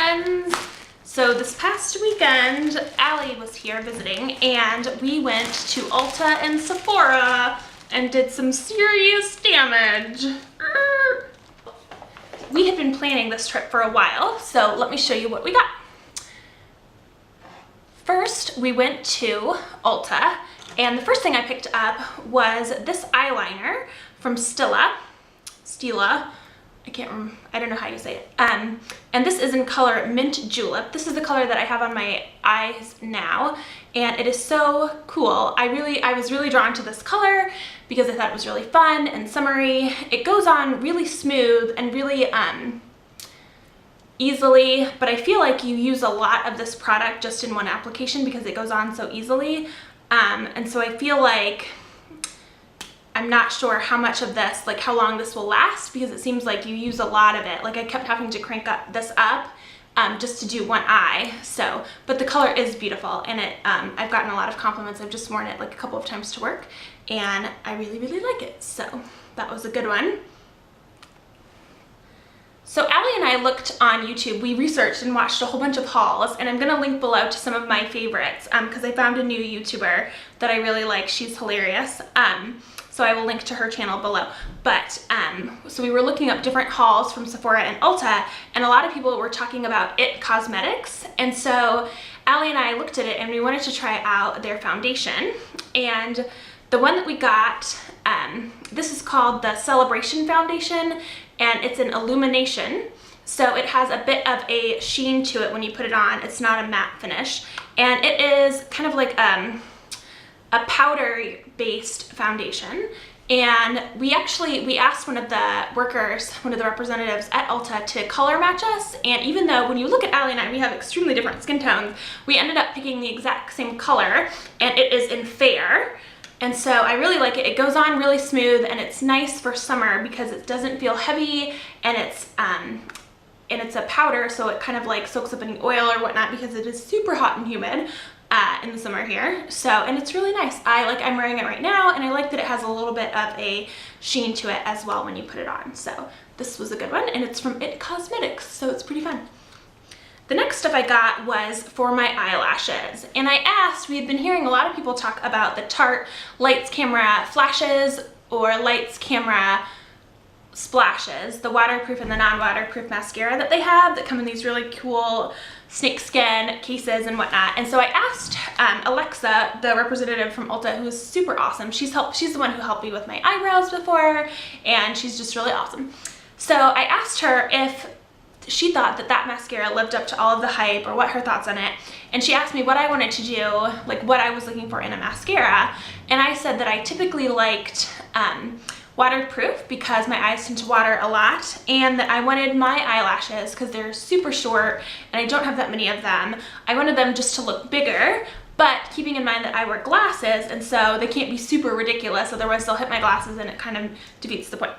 friends. So this past weekend, Allie was here visiting and we went to Ulta and Sephora and did some serious damage. We had been planning this trip for a while, so let me show you what we got. First, we went to Ulta, and the first thing I picked up was this eyeliner from Stila. I don't know how you say it. And this is in color Mint Julep. This is the color that I have on my eyes now, and it is so cool. I was really drawn to this color because I thought it was really fun and summery. It goes on really smooth and really easily, but I feel like you use a lot of this product just in one application because it goes on so easily. And so I feel like I'm not sure how much of this, like how long this will last, because it seems like you use a lot of it. Like I kept having to crank this up just to do one eye. So, but the color is beautiful, and I've gotten a lot of compliments. I've just worn it like a couple of times to work, and I really, really like it. So that was a good one. So Allie and I looked on YouTube. We researched and watched a whole bunch of hauls, and I'm gonna link below to some of my favorites because I found a new YouTuber that I really like. She's hilarious. So I will link to her channel below. But so we were looking up different hauls from Sephora and Ulta, and a lot of people were talking about IT Cosmetics. And so Allie and I looked at it and we wanted to try out their foundation. And the one that we got, this is called the Celebration Foundation, and it's an illumination. So it has a bit of a sheen to it when you put it on. It's not a matte finish. And it is kind of like a powder-based foundation. And we asked one of the workers, one of the representatives at Ulta, to color match us. And even though when you look at Allie and I, we have extremely different skin tones, we ended up picking the exact same color, and it is in Fair. And so I really like it. It goes on really smooth, and it's nice for summer because it doesn't feel heavy, and it's a powder, so it kind of like soaks up any oil or whatnot because it is super hot and humid in the summer here. So, and it's really nice. I'm wearing it right now, and I like that it has a little bit of a sheen to it as well when you put it on. So this was a good one, and it's from IT Cosmetics, so it's pretty fun. The next stuff I got was for my eyelashes, and we had been hearing a lot of people talk about the Tarte Lights Camera Flashes or Lights Camera Splashes, the waterproof and the non-waterproof mascara that they have that come in these really cool snakeskin cases and whatnot. And so I asked Alexa, the representative from Ulta, who is super awesome. She's the one who helped me with my eyebrows before, and she's just really awesome. So I asked her if she thought that mascara lived up to all of the hype, or what her thoughts on it. And she asked me what I wanted to do, like what I was looking for in a mascara. And I said that I typically liked waterproof because my eyes tend to water a lot, and that I wanted my eyelashes, because they're super short and I don't have that many of them, I wanted them just to look bigger, but keeping in mind that I wear glasses, and so they can't be super ridiculous, otherwise they'll hit my glasses and it kind of defeats the point.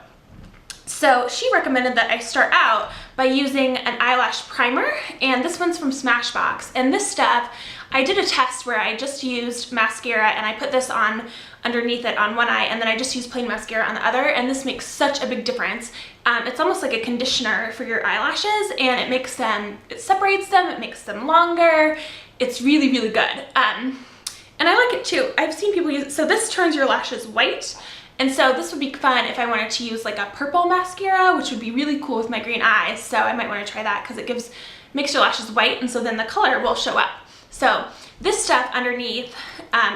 So she recommended that I start out by using an eyelash primer, and this one's from Smashbox. And this stuff, I did a test where I just used mascara and I put this on underneath it on one eye, and then I just used plain mascara on the other, and this makes such a big difference. It's almost like a conditioner for your eyelashes, and it separates them, it makes them longer. It's really, really good. And I like it too. I've seen people use it. So this turns your lashes white. And so this would be fun if I wanted to use like a purple mascara, which would be really cool with my green eyes. So I might want to try that because it makes your lashes white, and so then the color will show up. So this stuff underneath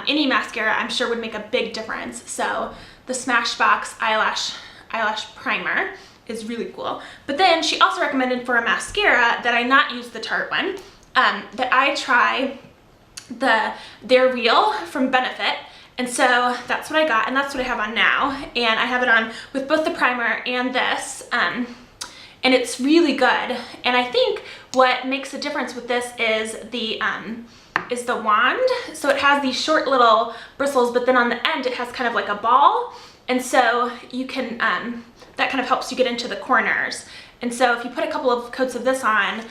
any mascara, I'm sure would make a big difference. So the Smashbox eyelash primer is really cool. But then she also recommended for a mascara that I not use the Tarte one, that I try their Real from Benefit. And so that's what I got, and that's what I have on now. And I have it on with both the primer and this, and it's really good. And I think what makes a difference with this is the wand. So it has these short little bristles, but then on the end it has kind of like a ball. And so you can, that kind of helps you get into the corners. And so if you put a couple of coats of this on,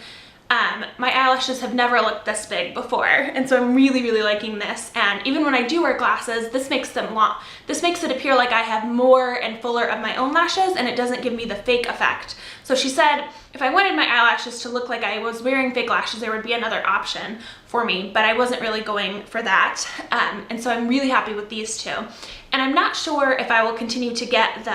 My eyelashes have never looked this big before, and so I'm really, really liking this. And even when I do wear glasses, this makes them long. This makes it appear like I have more and fuller of my own lashes, and it doesn't give me the fake effect. So she said if I wanted my eyelashes to look like I was wearing fake lashes, there would be another option for me, but I wasn't really going for that. And so I'm really happy with these two. And I'm not sure if I will continue to get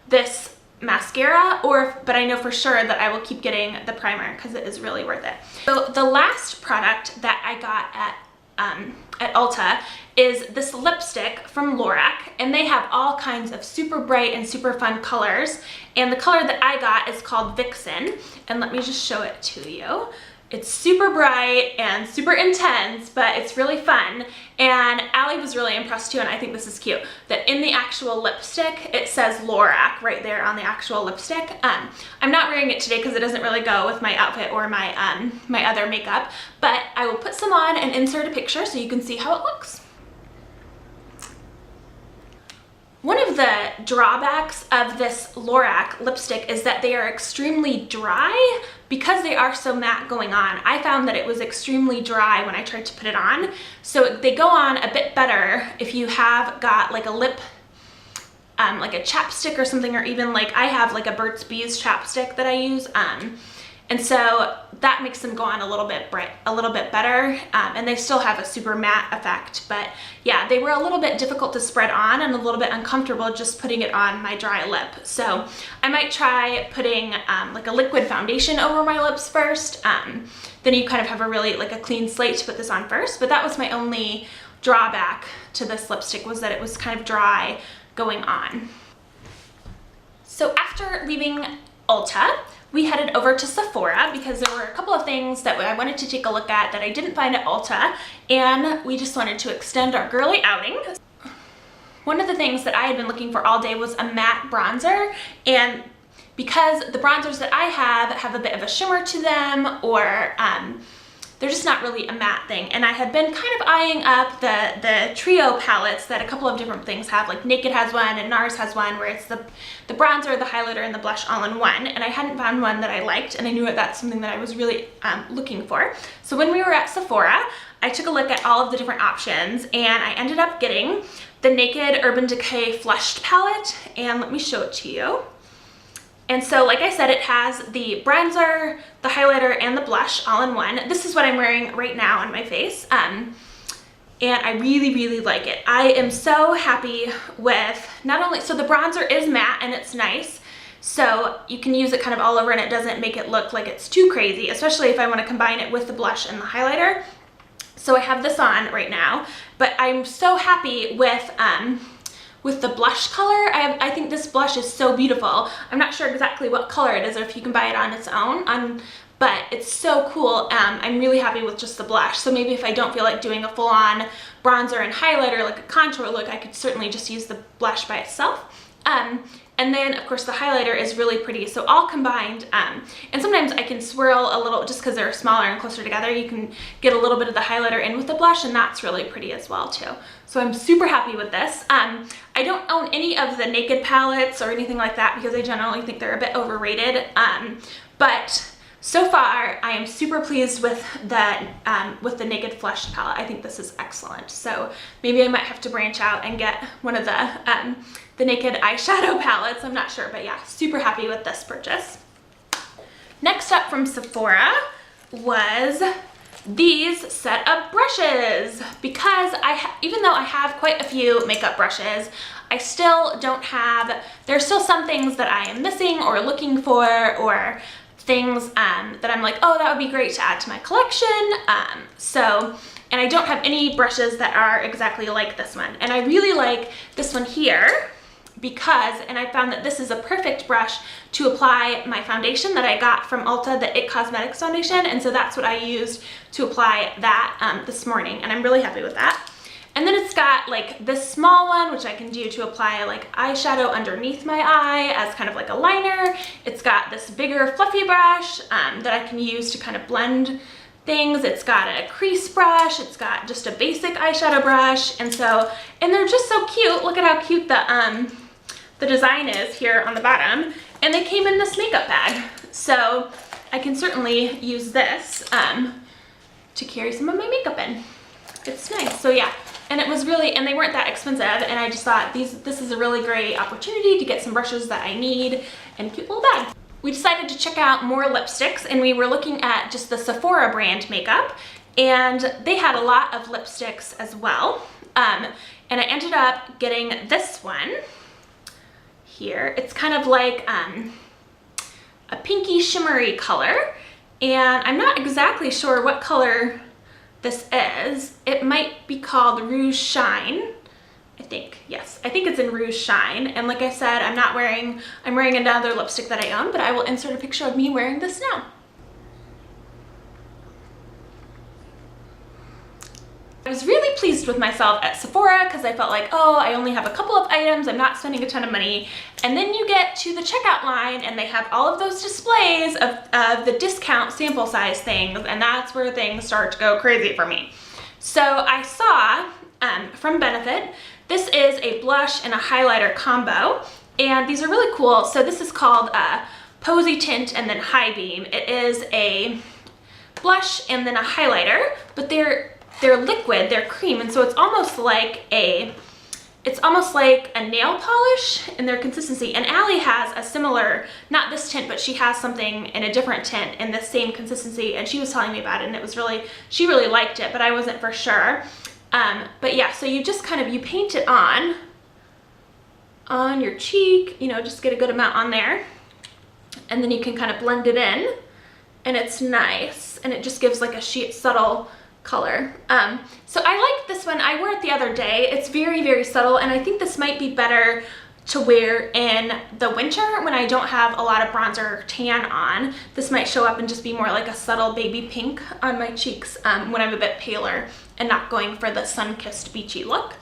this mascara, but I know for sure that I will keep getting the primer because it is really worth it. So the last product that I got at Ulta is this lipstick from Lorac, and they have all kinds of super bright and super fun colors, and the color that I got is called Vixen, and let me just show it to you. It's super bright and super intense, but it's really fun. And Allie was really impressed too, and I think this is cute, that in the actual lipstick, it says Lorac right there on the actual lipstick. I'm not wearing it today because it doesn't really go with my outfit or my, my other makeup, but I will put some on and insert a picture so you can see how it looks. One of the drawbacks of this Lorac lipstick is that they are extremely dry because they are so matte going on. I found that it was extremely dry when I tried to put it on. So they go on a bit better if you have got like a lip, like a chapstick or something, or even like I have like a Burt's Bees chapstick that I use. And so that makes them go on a little bit better, and they still have a super matte effect. But yeah, they were a little bit difficult to spread on and a little bit uncomfortable just putting it on my dry lip. So I might try putting like a liquid foundation over my lips first. Then you kind of have a really like a clean slate to put this on first. But that was my only drawback to this lipstick, was that it was kind of dry going on. So after leaving Ulta, we headed over to Sephora because there were a couple of things that I wanted to take a look at that I didn't find at Ulta, and we just wanted to extend our girly outing. One of the things that I had been looking for all day was a matte bronzer, and because the bronzers that I have a bit of a shimmer to them, or they're just not really a matte thing. And I had been kind of eyeing up the trio palettes that a couple of different things have, like Naked has one and NARS has one, where it's the bronzer, the highlighter, and the blush all in one. And I hadn't found one that I liked, and I knew that that's something that I was really looking for. So when we were at Sephora, I took a look at all of the different options, and I ended up getting the Naked Urban Decay Flushed palette, and let me show it to you. And so, like I said, it has the bronzer, the highlighter, and the blush all in one. This is what I'm wearing right now on my face. And I really, really like it. I am so happy with not only, so the bronzer is matte and it's nice. So you can use it kind of all over and it doesn't make it look like it's too crazy, especially if I want to combine it with the blush and the highlighter. So I have this on right now, but I'm so happy with the blush color. I think this blush is so beautiful. I'm not sure exactly what color it is or if you can buy it on its own, but it's so cool. I'm really happy with just the blush. So maybe if I don't feel like doing a full-on bronzer and highlighter, like a contour look, I could certainly just use the blush by itself. And then of course the highlighter is really pretty, so all combined, and sometimes I can swirl a little, just because they're smaller and closer together, you can get a little bit of the highlighter in with the blush, and that's really pretty as well too. So I'm super happy with this. I don't own any of the Naked palettes or anything like that because I generally think they're a bit overrated, but so far I am super pleased with the Naked Flushed palette. I think this is excellent. So maybe I might have to branch out and get one of the Naked eyeshadow palettes. I'm not sure, but yeah, super happy with this purchase. Next up from Sephora was these set of brushes, because even though I have quite a few makeup brushes, I still don't have, there's still some things that I am missing or looking for, or things that I'm like, oh, that would be great to add to my collection. And I don't have any brushes that are exactly like this one. And I really like this one here because, and I found that this is a perfect brush to apply my foundation that I got from Ulta, the It Cosmetics foundation. And so that's what I used to apply that this morning. And I'm really happy with that. And then it's got like this small one, which I can do to apply like eyeshadow underneath my eye as kind of like a liner. It's got this bigger fluffy brush that I can use to kind of blend things. It's got a crease brush. It's got just a basic eyeshadow brush. And they're just so cute. Look at how cute the design is here on the bottom. And they came in this makeup bag. So I can certainly use this to carry some of my makeup in. It's nice. So yeah, and it was really, and they weren't that expensive, and I just thought this is a really great opportunity to get some brushes that I need and a cute little bag. We decided to check out more lipsticks, and we were looking at just the Sephora brand makeup, and they had a lot of lipsticks as well. And I ended up getting this one here. It's kind of like a pinky shimmery color, and I'm not exactly sure what color this is. It might be called Rouge Shine, I think. Yes, I think it's in Rouge Shine. And like I said, I'm wearing another lipstick that I own, but I will insert a picture of me wearing this now. I was really pleased with myself at Sephora because I felt like, oh, I only have a couple of items, I'm not spending a ton of money. And then you get to the checkout line and they have all of those displays of the discount sample size things, and that's where things start to go crazy for me. So I saw from Benefit, this is a blush and a highlighter combo, and these are really cool. So this is called Posy Tint and then High Beam. It is a blush and then a highlighter, but they're liquid, they're cream, and so it's almost like a nail polish in their consistency. And Allie has a similar, not this tint, but she has something in a different tint in the same consistency, and she was telling me about it, and it was really, she really liked it, but I wasn't for sure. But yeah, so you just kind of, you paint it on your cheek, you know, just get a good amount on there, and then you can kind of blend it in, and it's nice, and it just gives like a subtle color. So I like this one. I wore it the other day. It's very, very subtle, and I think this might be better to wear in the winter when I don't have a lot of bronzer or tan on. This might show up and just be more like a subtle baby pink on my cheeks when I'm a bit paler and not going for the sun-kissed beachy look.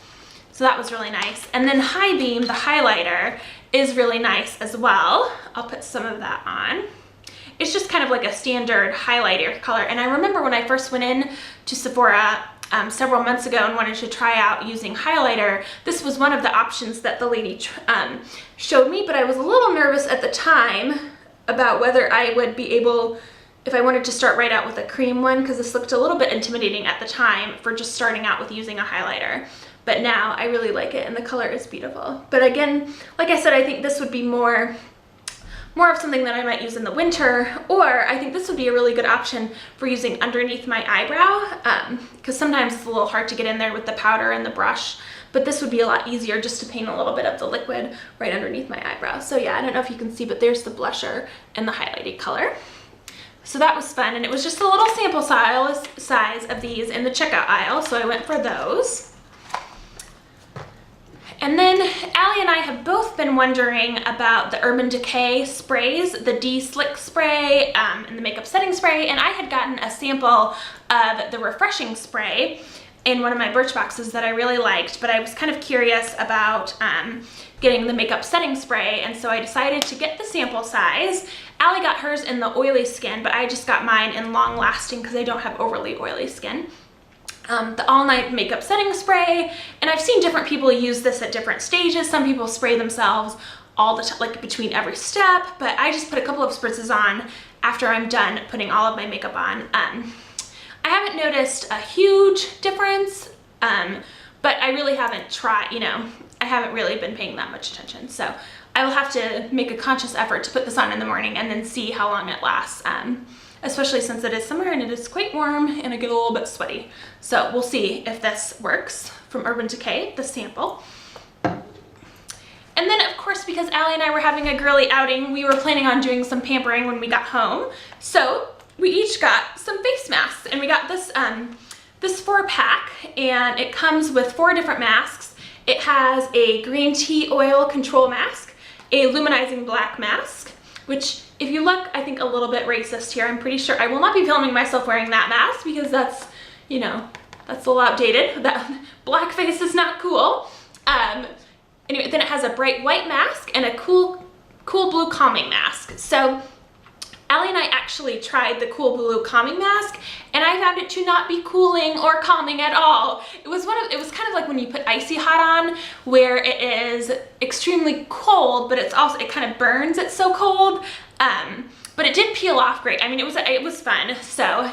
So that was really nice. And then High Beam, the highlighter, is really nice as well. I'll put some of that on. It's just kind of like a standard highlighter color. And I remember when I first went in to Sephora several months ago and wanted to try out using highlighter, this was one of the options that the lady showed me, but I was a little nervous at the time about whether I would be able, if I wanted to start right out with a cream one, because this looked a little bit intimidating at the time for just starting out with using a highlighter. But now I really like it, and the color is beautiful. But again, like I said, I think this would be more of something that I might use in the winter, or I think this would be a really good option for using underneath my eyebrow, because sometimes it's a little hard to get in there with the powder and the brush, but this would be a lot easier just to paint a little bit of the liquid right underneath my eyebrow. So yeah, I don't know if you can see, but there's the blusher and the highlighted color. So that was fun, and it was just a little sample size of these in the checkout aisle, so I went for those. And then Allie and I have both been wondering about the Urban Decay sprays, the D-Slick spray and the makeup setting spray, and I had gotten a sample of the refreshing spray in one of my Birchboxes that I really liked, but I was kind of curious about getting the makeup setting spray, and so I decided to get the sample size. Allie got hers in the oily skin, but I just got mine in long lasting because I don't have overly oily skin. The All Night Makeup Setting Spray, and I've seen different people use this at different stages. Some people spray themselves all the time, like between every step, but I just put a couple of spritzes on after I'm done putting all of my makeup on. I haven't noticed a huge difference, but I really haven't tried, you know, I haven't really been paying that much attention. So I will have to make a conscious effort to put this on in the morning and then see how long it lasts. Especially since it is summer and it is quite warm and I get a little bit sweaty. So we'll see if this works from Urban Decay, the sample. And then of course, because Allie and I were having a girly outing, we were planning on doing some pampering when we got home. So we each got some face masks, and we got this, this 4-pack, and it comes with 4 different masks. It has a green tea oil control mask, a luminizing black mask, which, if you look, I think a little bit racist here. I'm pretty sure I will not be filming myself wearing that mask because that's, you know, that's a little outdated. That blackface is not cool. Anyway, then it has a bright white mask and a cool blue calming mask. So Allie and I actually tried the cool blue calming mask, and I found it to not be cooling or calming at all. It was kind of like when you put Icy Hot on, where it is extremely cold, but it's also, it kind of burns, it's so cold. but it did peel off great. I mean, it was fun. So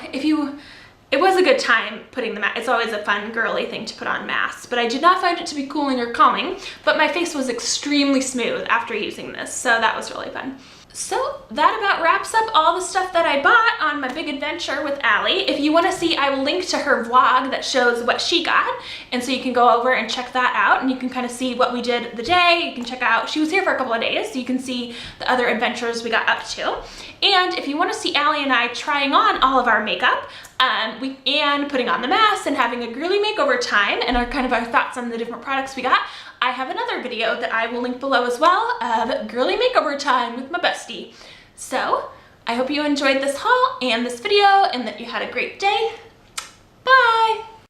it was a good time putting the mask. It's always a fun girly thing to put on masks, but I did not find it to be cooling or calming, but my face was extremely smooth after using this, so that was really fun. So that about wraps up all the stuff that I bought on my big adventure with Allie. If you want to see, I will link to her vlog that shows what she got, and so you can go over and check that out, and you can kind of see what we did the day. You can check out, she was here for a couple of days, so you can see the other adventures we got up to. And if you want to see Allie and I trying on all of our makeup, and putting on the mask and having a girly makeover time and our thoughts on the different products we got, I have another video that I will link below as well of girly makeover time with my bestie. So I hope you enjoyed this haul and this video and that you had a great day. Bye!